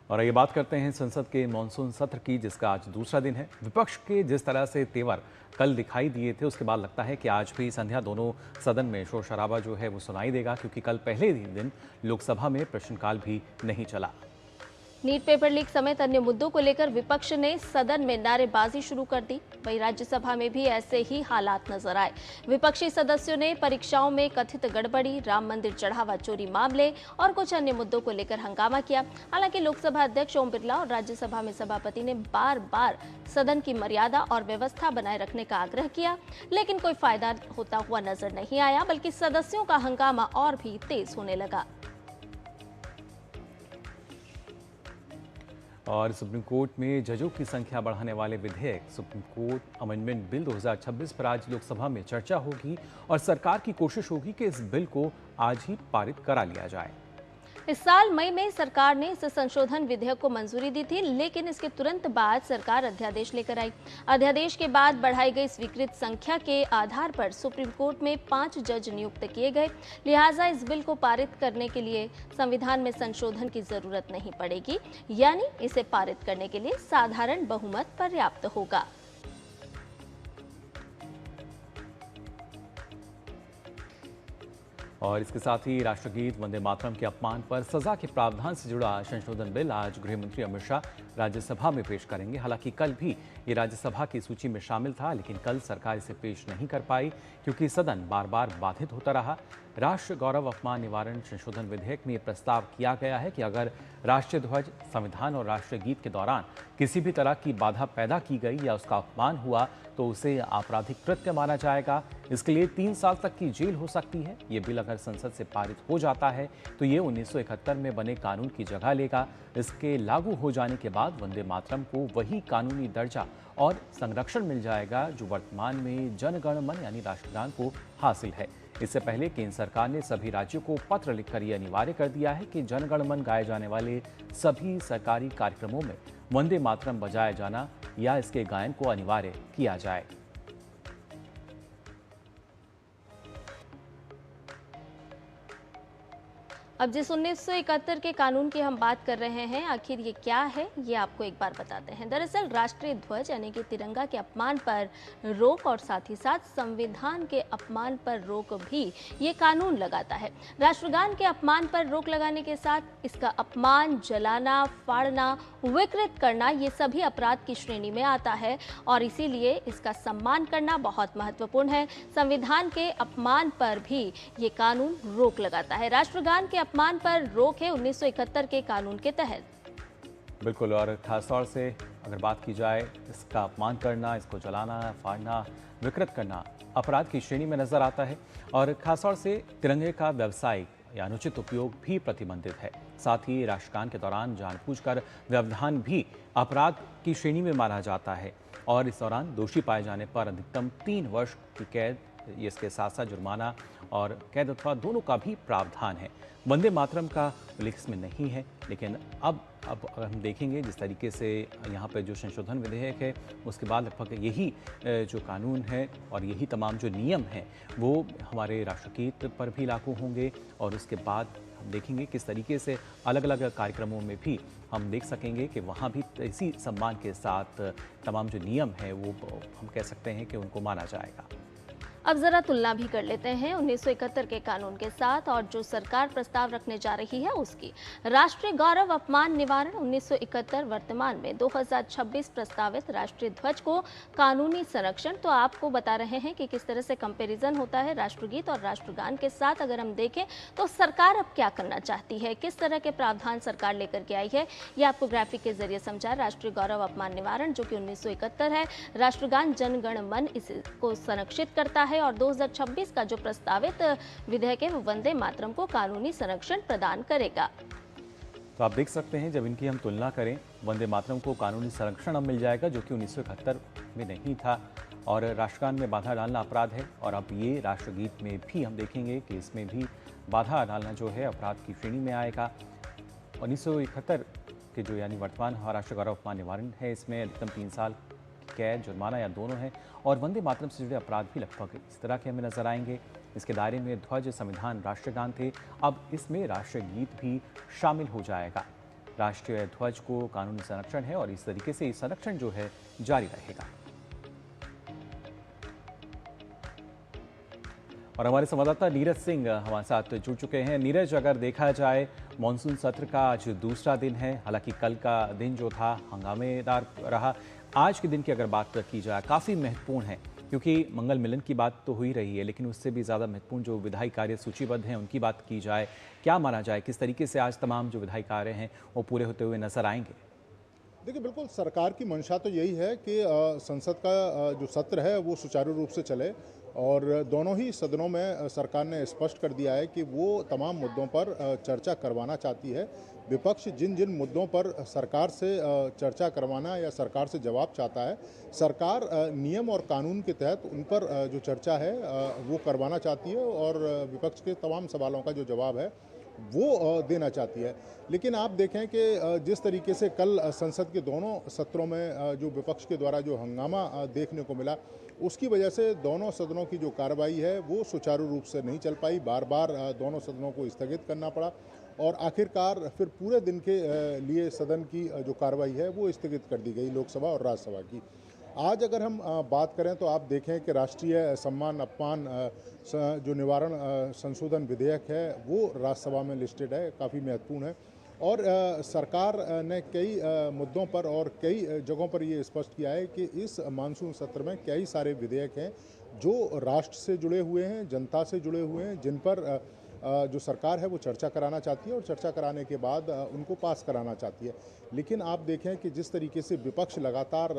और ये बात करते हैं संसद के मानसून सत्र की, जिसका आज दूसरा दिन है। विपक्ष के जिस तरह से तेवर कल दिखाई दिए थे, उसके बाद लगता है कि आज भी संध्या दोनों सदन में शोर शराबा जो है वो सुनाई देगा, क्योंकि कल पहले ही दिन लोकसभा में प्रश्नकाल भी नहीं चला। नीट पेपर लीक समेत अन्य मुद्दों को लेकर विपक्ष ने सदन में नारेबाजी शुरू कर दी। वहीं राज्यसभा में भी ऐसे ही हालात नजर आए। विपक्षी सदस्यों ने परीक्षाओं में कथित गड़बड़ी, राम मंदिर चढ़ावा चोरी मामले और कुछ अन्य मुद्दों को लेकर हंगामा किया। हालांकि लोकसभा अध्यक्ष ओम बिरला और राज्यसभा में सभापति ने बार बार सदन की मर्यादा और व्यवस्था बनाए रखने का आग्रह किया, लेकिन कोई फायदा होता हुआ नजर नहीं आया, बल्कि सदस्यों का हंगामा और भी तेज होने लगा। और सुप्रीम कोर्ट में जजों की संख्या बढ़ाने वाले विधेयक सुप्रीम कोर्ट अमेंडमेंट बिल 2026 पर आज लोकसभा में चर्चा होगी और सरकार की कोशिश होगी कि इस बिल को आज ही पारित करा लिया जाए। इस साल मई में सरकार ने इस संशोधन विधेयक को मंजूरी दी थी, लेकिन इसके तुरंत बाद सरकार अध्यादेश लेकर आई। अध्यादेश के बाद बढ़ाई गई स्वीकृत संख्या के आधार पर सुप्रीम कोर्ट में 5 जज नियुक्त किए गए। लिहाजा इस बिल को पारित करने के लिए संविधान में संशोधन की जरूरत नहीं पड़ेगी, यानी इसे पारित करने के लिए साधारण बहुमत पर्याप्त होगा। और इसके साथ ही राष्ट्रगीत वंदे मातरम के अपमान पर सजा के प्रावधान से जुड़ा संशोधन बिल आज गृह मंत्री अमित शाह राज्यसभा में पेश करेंगे। हालांकि कल भी ये राज्यसभा की सूची में शामिल था, लेकिन कल सरकार इसे पेश नहीं कर पाई क्योंकि सदन बार बार बाधित होता रहा। राष्ट्र गौरव अपमान निवारण संशोधन विधेयक में प्रस्ताव किया गया है कि अगर राष्ट्रीय ध्वज, संविधान और राष्ट्रीय गीत के दौरान किसी भी तरह की बाधा पैदा की गई या उसका अपमान हुआ तो उसे आपराधिक कृत्य माना जाएगा। इसके लिए 3 साल तक की जेल हो सकती है। ये बिल अगर संसद से पारित हो जाता है तो ये 1971 में बने कानून की जगह लेगा। इसके लागू हो जाने के बाद वंदे मातरम को वही कानूनी दर्जा और संरक्षण मिल जाएगा जो वर्तमान में जन गण मन यानी राष्ट्रगान को हासिल है। इससे पहले केंद्र सरकार ने सभी राज्यों को पत्र लिखकर यह अनिवार्य कर दिया है कि जन गण मन गाए जाने वाले सभी सरकारी कार्यक्रमों में वंदे मातरम बजाया जाना या इसके गायन को अनिवार्य किया जाए। अब जिस 1971 के कानून की हम बात कर रहे हैं, आखिर ये क्या है, ये आपको एक बार बताते हैं। दरअसल राष्ट्रीय ध्वज यानी कि तिरंगा के अपमान पर रोक और साथ ही साथ संविधान के अपमान पर रोक भी ये कानून लगाता है। राष्ट्रगान के अपमान पर रोक लगाने के साथ इसका अपमान, जलाना, फाड़ना, विकृत करना, ये सभी अपराध की श्रेणी में आता है और इसीलिए इसका सम्मान करना बहुत महत्वपूर्ण है। संविधान के अपमान पर भी ये कानून रोक लगाता है। राष्ट्रगान के अपमान पर रोक है 1971 के कानून के तहत। बिल्कुल, और खासतौर से अगर बात की जाए, इसका अपमान करना, इसको जलाना, फाड़ना, विकृत करना अपराध की श्रेणी में नजर आता है और खासतौर से तिरंगे का व्यावसायिक या अनुचित उपयोग भी प्रतिबंधित है। साथ ही राष्ट्रगान के दौरान जानबूझकर व्यवधान भी अपराध की श्रेणी में माना जाता है और इस दौरान दोषी पाए जाने पर अधिकतम 3 वर्ष की कैद, इसके साथ साथ जुर्माना और कैद अथवा दोनों का भी प्रावधान है। वंदे मातरम का उल्लेख इसमें नहीं है, लेकिन अब अगर हम देखेंगे जिस तरीके से यहाँ पे जो संशोधन विधेयक है उसके बाद लगभग यही जो कानून है और यही तमाम जो नियम हैं वो हमारे राष्ट्रगीत पर भी लागू होंगे और उसके बाद हम देखेंगे किस तरीके से अलग अलग कार्यक्रमों में भी हम देख सकेंगे कि वहाँ भी इसी सम्मान के साथ तमाम जो नियम हैं वो हम कह सकते हैं कि उनको माना जाएगा। अब जरा तुलना भी कर लेते हैं 1971 के कानून के साथ और जो सरकार प्रस्ताव रखने जा रही है उसकी। राष्ट्रीय गौरव अपमान निवारण 1971 वर्तमान में 2026 प्रस्तावित राष्ट्रीय ध्वज को कानूनी संरक्षण। तो आपको बता रहे हैं कि किस तरह से कंपैरिजन होता है राष्ट्रगीत और राष्ट्रगान के साथ। अगर हम देखें तो सरकार अब क्या करना चाहती है, किस तरह के प्रावधान सरकार लेकर के आई है, ये आपको ग्राफिक के जरिए समझा। राष्ट्रीय गौरव अपमान निवारण जो कि 1971 है, राष्ट्रगान जन गण मन इसको संरक्षित करता है और 2026 का जो प्रस्तावित विधेयक है वो वंदे मातरम को कानूनी संरक्षण प्रदान करेगा। तो आप देख सकते हैं जब इनकी हम तुलना करें, वंदे मातरम को कानूनी संरक्षण अब मिल जाएगा जो कि 1971 में नहीं था और राष्ट्रगान में बाधा डालना अपराध है और अब ये राष्ट्रगीत में भी हम देखेंगे कि इसमें भी बाधा डालना जो है अपराध की श्रेणी में आएगा। 1971 के जो यानी वर्तमान राष्ट्रीय गौरव अपमान निवारण है, इसमें अधिकतम 3 साल कैद, जुर्माना या दोनों है और वंदे मातरम से जुड़े अपराध भी लगभग इस तरह के हमें नजर आएंगे। इसके दायरे में ध्वज, संविधान, राष्ट्रगान थे, अब इसमें राष्ट्रीय गीत भी शामिल हो जाएगा। राष्ट्रीय ध्वज को कानूनी संरक्षण है और इस तरीके से ये संरक्षण जो है जारी रहेगा। और हमारे संवाददाता नीरज सिंह हमारे साथ जुड़ चुके हैं। नीरज, अगर देखा जाए मॉनसून सत्र का आज दूसरा दिन है, हालांकि कल का दिन जो था हंगामेदार रहा। आज के दिन की अगर बात की जाए काफ़ी महत्वपूर्ण है, क्योंकि मंगल मिलन की बात तो हो ही रही है, लेकिन उससे भी ज़्यादा महत्वपूर्ण जो विधायी कार्य सूचीबद्ध हैं उनकी बात की जाए, क्या माना जाए, किस तरीके से आज तमाम जो विधायी कार्य हैं वो पूरे होते हुए नजर आएंगे? देखिए, बिल्कुल सरकार की मंशा तो यही है कि संसद का जो सत्र है वो सुचारू रूप से चले, और दोनों ही सदनों में सरकार ने स्पष्ट कर दिया है कि वो तमाम मुद्दों पर चर्चा करवाना चाहती है। विपक्ष जिन जिन मुद्दों पर सरकार से चर्चा करवाना या सरकार से जवाब चाहता है, सरकार नियम और कानून के तहत उन पर जो चर्चा है वो करवाना चाहती है, और विपक्ष के तमाम सवालों का जो जवाब है वो देना चाहती है। लेकिन आप देखें कि जिस तरीके से कल संसद के दोनों सत्रों में जो विपक्ष के द्वारा जो हंगामा देखने को मिला, उसकी वजह से दोनों सदनों की जो कार्रवाई है वो सुचारू रूप से नहीं चल पाई। बार बार दोनों सदनों को स्थगित करना पड़ा, और आखिरकार फिर पूरे दिन के लिए सदन की जो कार्रवाई है वो स्थगित कर दी गई, लोकसभा और राज्यसभा की। आज अगर हम बात करें तो आप देखें कि राष्ट्रीय सम्मान अपमान जो निवारण संशोधन विधेयक है वो राज्यसभा में लिस्टेड है, काफ़ी महत्वपूर्ण है। और सरकार ने कई मुद्दों पर और कई जगहों पर ये स्पष्ट किया है कि इस मानसून सत्र में कई सारे विधेयक हैं जो राष्ट्र से जुड़े हुए हैं, जनता से जुड़े हुए हैं, जिन पर जो सरकार है वो चर्चा कराना चाहती है, और चर्चा कराने के बाद उनको पास कराना चाहती है। लेकिन आप देखें कि जिस तरीके से विपक्ष लगातार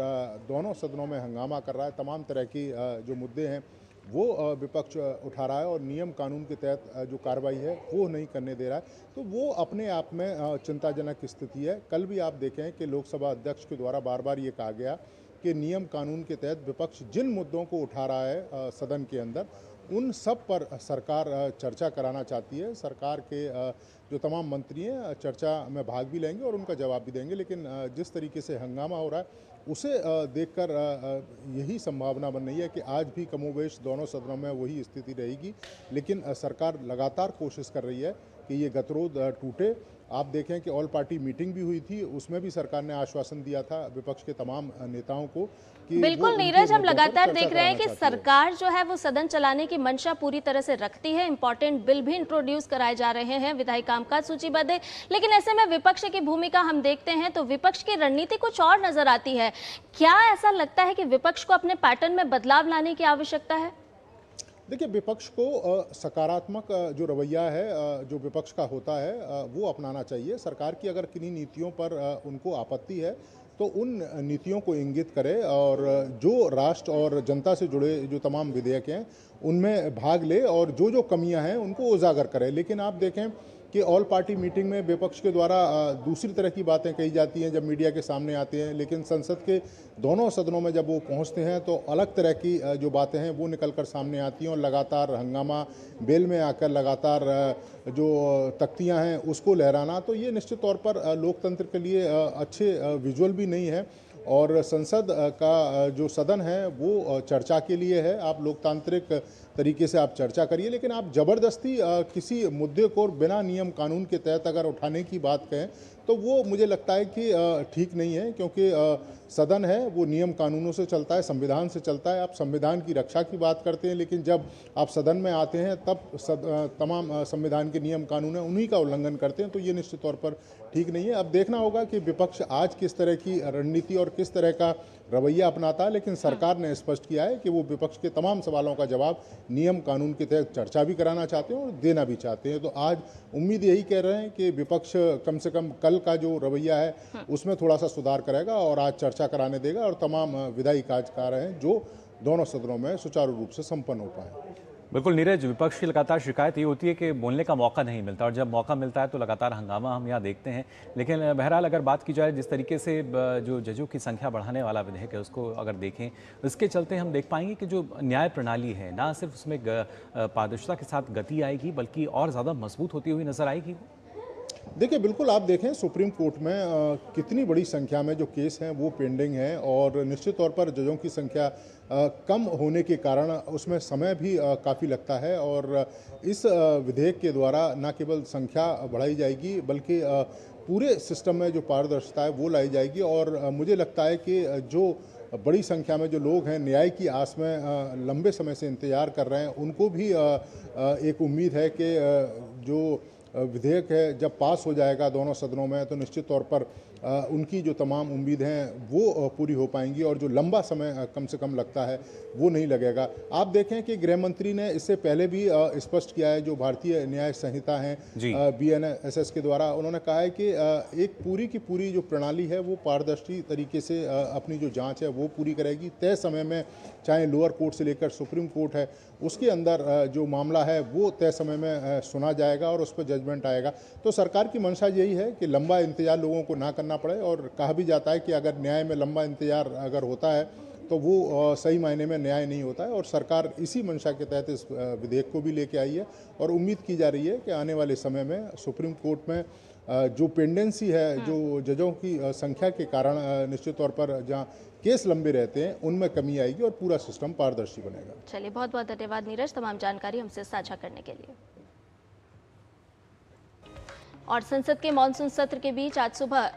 दोनों सदनों में हंगामा कर रहा है, तमाम तरह की जो मुद्दे हैं वो विपक्ष उठा रहा है, और नियम कानून के तहत जो कार्रवाई है वो नहीं करने दे रहा है, तो वो अपने आप में चिंताजनक स्थिति है। कल भी आप देखें कि लोकसभा अध्यक्ष के द्वारा बार बार ये कहा गया कि नियम कानून के तहत विपक्ष जिन मुद्दों को उठा रहा है सदन के अंदर, उन सब पर सरकार चर्चा कराना चाहती है। सरकार के जो तमाम मंत्री हैं चर्चा में भाग भी लेंगे और उनका जवाब भी देंगे, लेकिन जिस तरीके से हंगामा हो रहा है उसे देखकर यही संभावना बन रही है कि आज भी कमोबेश दोनों सदनों में वही स्थिति रहेगी। लेकिन सरकार लगातार कोशिश कर रही है कि ये गतिरोध टूटे। आप देखें कि ऑल पार्टी मीटिंग भी हुई थी, उसमें भी सरकार ने आश्वासन दिया था विपक्ष के तमाम नेताओं को कि बिल्कुल नीरज, हम लगातार देख रहे हैं कि सरकार जो है वो सदन चलाने की मंशा पूरी तरह से रखती है। इंपॉर्टेंट बिल भी इंट्रोड्यूस कराए जा रहे हैं, विधायी कामकाज सूचीबद्ध है, लेकिन ऐसे में विपक्ष की भूमिका हम देखते हैं तो विपक्ष की रणनीति कुछ और नजर आती है। क्या ऐसा लगता है कि विपक्ष को अपने पैटर्न में बदलाव लाने की आवश्यकता है? देखिए, विपक्ष को सकारात्मक जो रवैया है जो विपक्ष का होता है वो अपनाना चाहिए। सरकार की अगर किन्हीं नीतियों पर उनको आपत्ति है तो उन नीतियों को इंगित करे, और जो राष्ट्र और जनता से जुड़े जो तमाम विधेयक हैं उनमें भाग ले, और जो जो कमियां हैं उनको उजागर करे। लेकिन आप देखें कि ऑल पार्टी मीटिंग में विपक्ष के द्वारा दूसरी तरह की बातें कही जाती हैं जब मीडिया के सामने आते हैं, लेकिन संसद के दोनों सदनों में जब वो पहुंचते हैं तो अलग तरह की जो बातें हैं वो निकल कर सामने आती हैं, और लगातार हंगामा, बेल में आकर लगातार जो तख्तियां हैं उसको लहराना, तो ये निश्चित तौर पर लोकतंत्र के लिए अच्छे विजुअल भी नहीं है। और संसद का जो सदन है वो चर्चा के लिए है। आप लोकतांत्रिक तरीके से आप चर्चा करिए, लेकिन आप ज़बरदस्ती किसी मुद्दे को बिना नियम कानून के तहत अगर उठाने की बात कहें तो वो मुझे लगता है कि ठीक नहीं है, क्योंकि सदन है वो नियम कानूनों से चलता है, संविधान से चलता है। आप संविधान की रक्षा की बात करते हैं, लेकिन जब आप सदन में आते हैं तब तमाम संविधान के नियम कानून हैं उन्हीं का उल्लंघन करते हैं, तो ये निश्चित तौर पर ठीक नहीं है। अब देखना होगा कि विपक्ष आज किस तरह की रणनीति और किस तरह का रवैया अपनाता है, लेकिन सरकार ने स्पष्ट किया है कि वो विपक्ष के तमाम सवालों का जवाब नियम कानून के तहत चर्चा भी कराना चाहते हैं और देना भी चाहते हैं। तो आज उम्मीद यही कह रहे हैं कि विपक्ष कम से कम कल का जो रवैया है उसमें थोड़ा सा सुधार करेगा और आज चर्चा कराने देगा, और तमाम विधायी कार्य हैं जो दोनों सदनों में सुचारू रूप से संपन्न हो पाए। बिल्कुल नीरज, विपक्ष की लगातार शिकायत ये होती है कि बोलने का मौका नहीं मिलता, और जब मौका मिलता है तो लगातार हंगामा हम यहाँ देखते हैं। लेकिन बहरहाल अगर बात की जाए जिस तरीके से जो जजों की संख्या बढ़ाने वाला विधेयक है उसको अगर देखें, इसके चलते हम देख पाएंगे कि जो न्याय प्रणाली है ना सिर्फ उसमें पारदर्शिता के साथ गति आएगी बल्कि और ज़्यादा मजबूत होती हुई नजर आएगी। देखिए, बिल्कुल आप देखें सुप्रीम कोर्ट में कितनी बड़ी संख्या में जो केस हैं वो पेंडिंग हैं और निश्चित तौर पर जजों की संख्या कम होने के कारण उसमें समय भी काफ़ी लगता है और इस विधेयक के द्वारा न केवल संख्या बढ़ाई जाएगी बल्कि पूरे सिस्टम में जो पारदर्शिता है वो लाई जाएगी और मुझे लगता है कि जो बड़ी संख्या में जो लोग हैं न्याय की आस में लंबे समय से इंतज़ार कर रहे हैं उनको भी एक उम्मीद है कि जो विधेयक है जब पास हो जाएगा दोनों सदनों में तो निश्चित तौर पर उनकी जो तमाम उम्मीदें हैं वो पूरी हो पाएंगी और जो लंबा समय कम से कम लगता है वो नहीं लगेगा। आप देखें कि गृह मंत्री ने इससे पहले भी स्पष्ट किया है, जो भारतीय न्याय संहिता है BNSS के द्वारा, उन्होंने कहा है कि एक पूरी की पूरी जो प्रणाली है वो पारदर्शी तरीके से अपनी जो जांच है वो पूरी करेगी। तय समय में चाहे लोअर कोर्ट से लेकर सुप्रीम कोर्ट है उसके अंदर जो मामला है वो तय समय में सुना जाएगा और उस पर जजमेंट आएगा। तो सरकार की मंशा यही है कि लंबा इंतजार लोगों को ना करना पड़े और कहा भी जाता है कि अगर न्याय में लंबा इंतजार अगर होता है तो वो सही मायने में न्याय नहीं होता है और सरकार इसी मंशा के तहत इस विधेयक को भी लेके आई है और उम्मीद की जा रही है कि आने वाले समय में सुप्रीम कोर्ट में जो पेंडेंसी है, जो जजों की संख्या के कारण निश्चित तौर पर जहाँ केस लंबे रहते हैं उनमें कमी आएगी और पूरा सिस्टम पारदर्शी बनेगा। चलिए, बहुत बहुत धन्यवाद नीरज तमाम जानकारी हमसे साझा करने के लिए। और संसद के मॉनसून सत्र के बीच आज सुबह